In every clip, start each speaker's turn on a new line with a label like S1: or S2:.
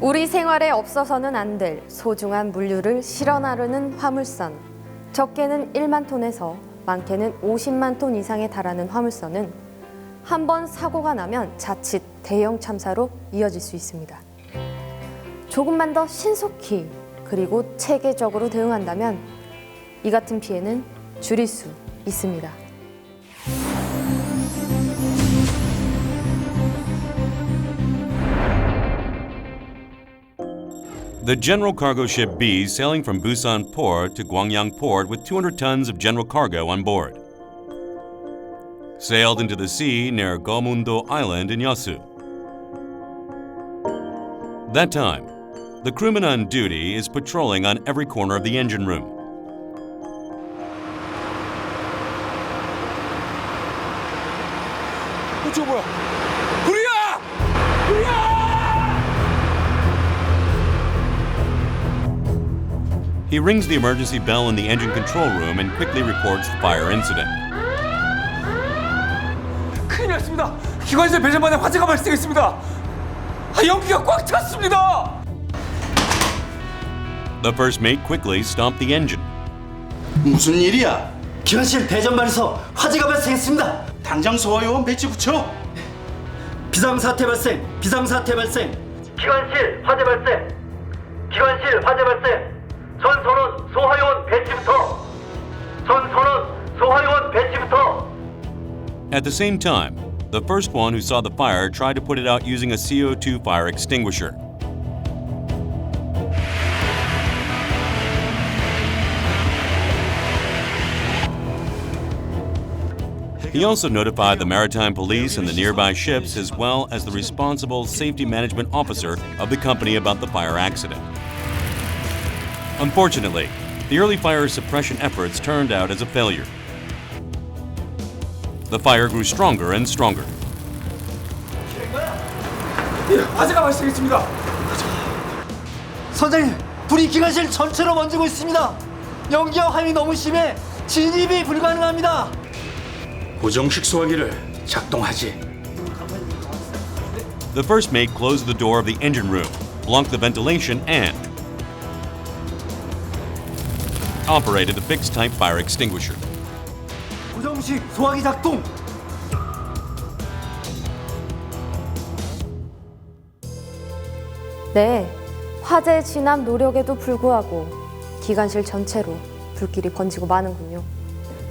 S1: 우리 생활에 없어서는 안 될 소중한 물류를 실어 나르는 화물선. 적게는 1만 톤에서 많게는 50만 톤 이상에 달하는 화물선은 한 번 사고가 나면 자칫 대형 참사로 이어질 수 있습니다. 조금만 더 신속히 그리고 체계적으로 대응한다면 이 같은 피해는 줄일 수 있습니다.
S2: The general cargo ship B sailing from Busan Port to Gwangyang Port with 200 tons of general cargo on board. Sailed into the sea near Gomundo Island in Yasu. That time, the crewman on duty is patrolling on every corner of the engine room.
S3: 저 뭐야? 불이야! 불이야!
S2: He rings the emergency bell in the engine control room and quickly reports the fire incident.
S3: 큰일 났습니다. 기관실 배전반에 화재가 발생했습니다. 연기가 꽉 찼습니다.
S2: The first mate quickly stopped the engine.
S4: 무슨 일이야?
S5: 기관실 배전반에서 화재가 발생했습니다.
S4: 당장 소화요원 배치 붙여.
S5: 비상사태 발생. 기관실 화재 발생. 전선원 소화요원 배치부터.
S2: At the same time, the first one who saw the fire tried to put it out using a CO2 fire extinguisher. He also notified the maritime police and the nearby ships as well as the responsible safety management officer of the company about the fire accident. Unfortunately, the early fire suppression efforts turned out as a failure. The fire grew stronger and stronger.
S3: 화재가 발생했습니다.
S5: 선장님, 불이 기관실 전체로 번지고 있습니다. 연기와 화염이 너무 심해 진입이 불가능합니다.
S4: 고정식 소화기를 작동하지.
S2: The first mate closed the door of the engine room, blocked the ventilation, and operated a fixed-type fire extinguisher.
S5: 고정식 소화기 작동.
S1: 네, 화재 진압 노력에도 불구하고 기관실 전체로 불길이 번지고 마는군요.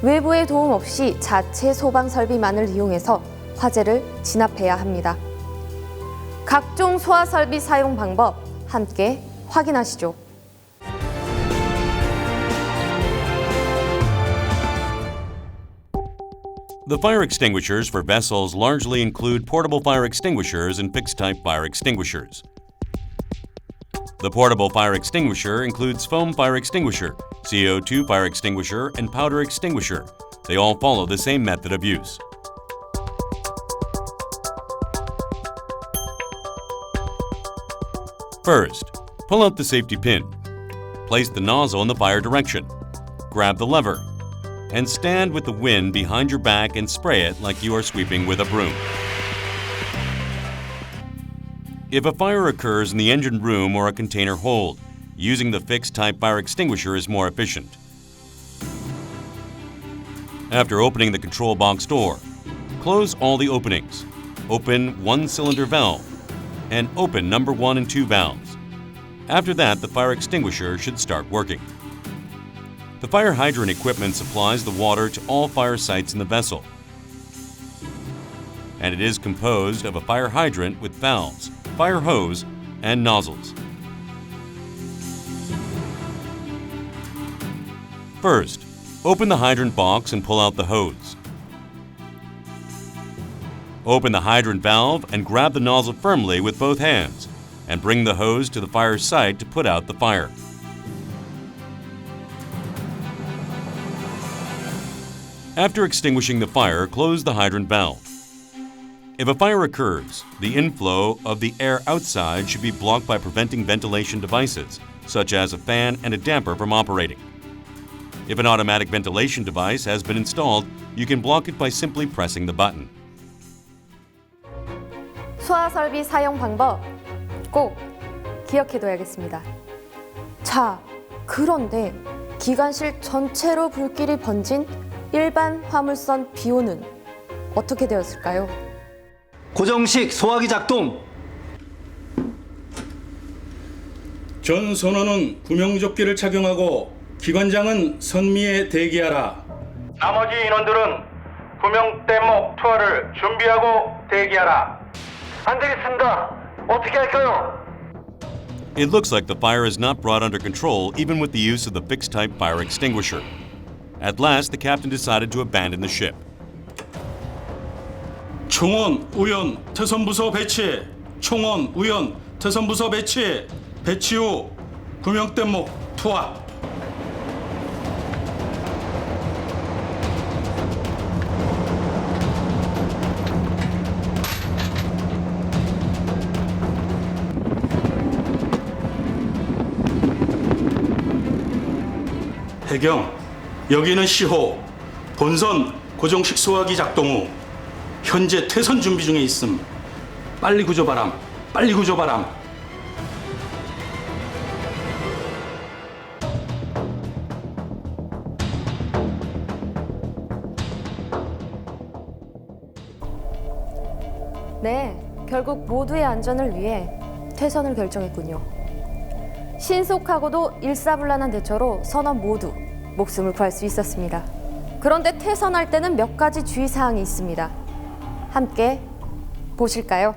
S1: 외부의 도움 없이 자체 소방 설비만을 이용해서 화재를 진압해야 합니다. 각종 소화 설비 사용 방법 함께 확인하시죠.
S2: The fire extinguishers for vessels largely include portable fire extinguishers and fixed-type fire extinguishers. The portable fire extinguisher includes foam fire extinguisher, CO2 fire extinguisher, and powder extinguisher. They all follow the same method of use. First, pull out the safety pin. Place the nozzle in the fire direction. Grab the lever. And stand with the wind behind your back and spray it like you are sweeping with a broom. If a fire occurs in the engine room or a container hold, using the fixed-type fire extinguisher is more efficient. After opening the control box door, close all the openings. Open one cylinder valve and open number 1 and 2 valves. After that, the fire extinguisher should start working. The fire hydrant equipment supplies the water to all fire sites in the vessel, and it is composed of a fire hydrant with valves, fire hose, and nozzles. First, open the hydrant box and pull out the hose. Open the hydrant valve and grab the nozzle firmly with both hands, and bring the hose to the fire site to put out the fire. After extinguishing the fire, close the hydrant valve. If a fire occurs, the inflow of the air outside should be blocked by preventing ventilation devices, such as a fan and a damper, from operating. If an automatic ventilation device has been installed, you can block it by simply pressing the button.
S1: 소화 설비 사용 방법 꼭 기억해둬야겠습니다. 자, 그런데 기관실 전체로 불길이 번진 일반 화물선 비호는 어떻게 되었을까요?
S5: 고정식 소화기 작동.
S4: 전 선원은 구명조끼를 착용하고 기관장은 선미에 대기하라.
S6: 나머지 인원들은 구명대목 투하를 준비하고 대기하라. 안 되겠습니다. 어떻게 할까요?
S2: It looks like the fire is not brought under control even with the use of the fixed-type fire extinguisher. At last, the captain decided to abandon the ship.
S4: 총원, 우연, 특선부서 배치. 총원, 우연, 특선부서 배치. 배치 후 구명대목 투하. 해경, 여기는 시호. 본선 고정식 소화기 작동 후 현재 퇴선 준비 중에 있음. 빨리 구조바람, 빨리 구조바람.
S1: 네, 결국 모두의 안전을 위해 퇴선을 결정했군요. 신속하고도 일사불란한 대처로 선원 모두 목숨을 구할 수 있었습니다. 그런데 퇴선할 때는 몇 가지 주의사항이 있습니다. 함께 보실까요?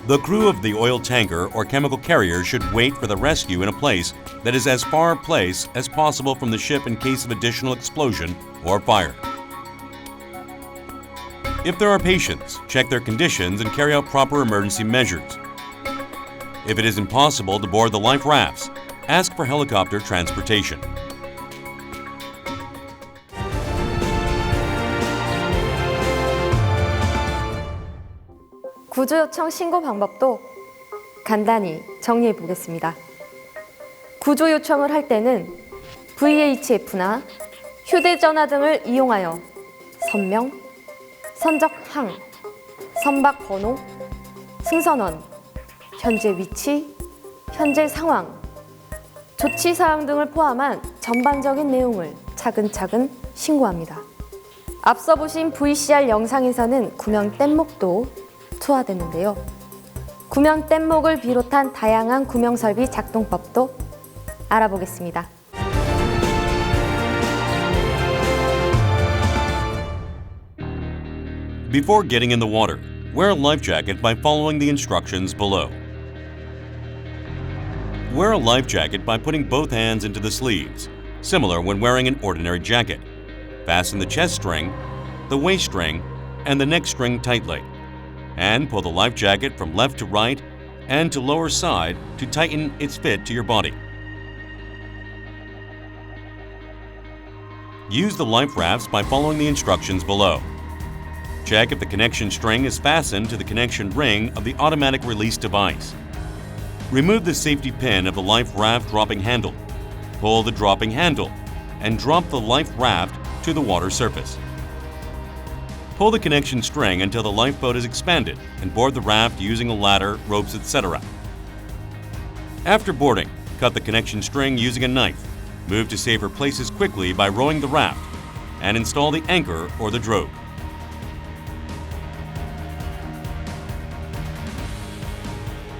S2: The crew of the oil tanker or chemical carrier should wait for the rescue in a place that is as far place as possible from the ship in case of additional explosion or fire. If there are patients, check their conditions and carry out proper emergency measures. If it is impossible to board the life rafts, ask for helicopter transportation.
S1: 구조 요청 신고 방법도 간단히 정리해 보겠습니다. 구조 요청을 할 때는 VHF나 휴대전화 등을 이용하여 선명, 선적항, 선박 번호, 승선원, 현재 위치, 현재 상황, 조치사항 등을 포함한 전반적인 내용을 차근차근 신고합니다. 앞서 보신 VCR 영상에서는 구명 뗏목도 투하됐는데요. 구명 뗏목을 비롯한 다양한 구명 설비 작동법도 알아보겠습니다.
S2: Before getting in the water, wear a life jacket by following the instructions below. Wear a life jacket by putting both hands into the sleeves, similar when wearing an ordinary jacket. Fasten the chest string, the waist string, and the neck string tightly, and pull the life jacket from left to right and to lower side to tighten its fit to your body. Use the life rafts by following the instructions below. Check if the connection string is fastened to the connection ring of the automatic release device. Remove the safety pin of the life raft dropping handle. Pull the dropping handle and drop the life raft to the water surface. Pull the connection string until the lifeboat is expanded and board the raft using a ladder, ropes, etc. After boarding, cut the connection string using a knife. Move to safer places quickly by rowing the raft and install the anchor or the drogue.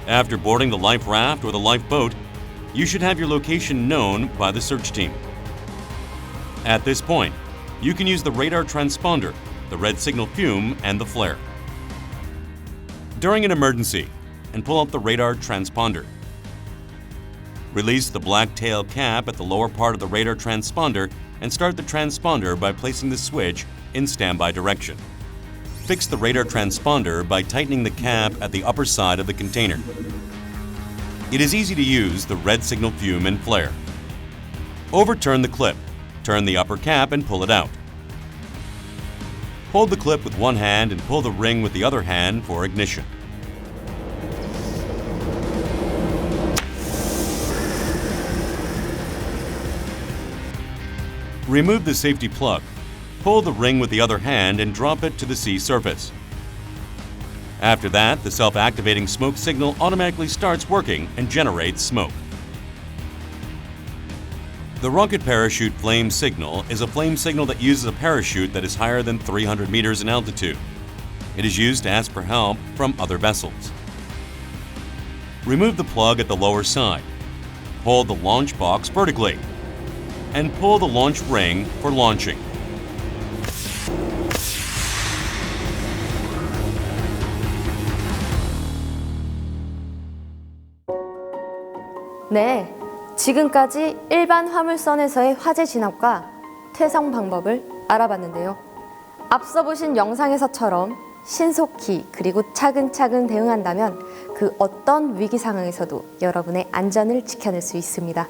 S2: After boarding the life raft or the lifeboat, you should have your location known by the search team. At this point, you can use the radar transponder, the red signal fume, and the flare. During an emergency, and pull out the radar transponder. Release the black tail cap at the lower part of the radar transponder and start the transponder by placing the switch in standby direction. Fix the radar transponder by tightening the cap at the upper side of the container. It is easy to use the red signal fume and flare. Overturn the clip, turn the upper cap and pull it out. Hold the clip with one hand and pull the ring with the other hand for ignition. Remove the safety plug. pull the ring with the other hand and drop it to the sea surface. After that, the self-activating smoke signal automatically starts working and generates smoke. The rocket parachute flame signal is a flame signal that uses a parachute that is higher than 300 meters in altitude. It is used to ask for help from other vessels. Remove the plug at the lower side. Hold the launch box vertically and pull the launch ring for launching.
S1: 네, 지금까지 일반 화물선에서의 화재 진압과 퇴성 방법을 알아봤는데요. 앞서 보신 영상에서처럼 신속히 그리고 차근차근 대응한다면 그 어떤 위기 상황에서도 여러분의 안전을 지켜낼 수 있습니다.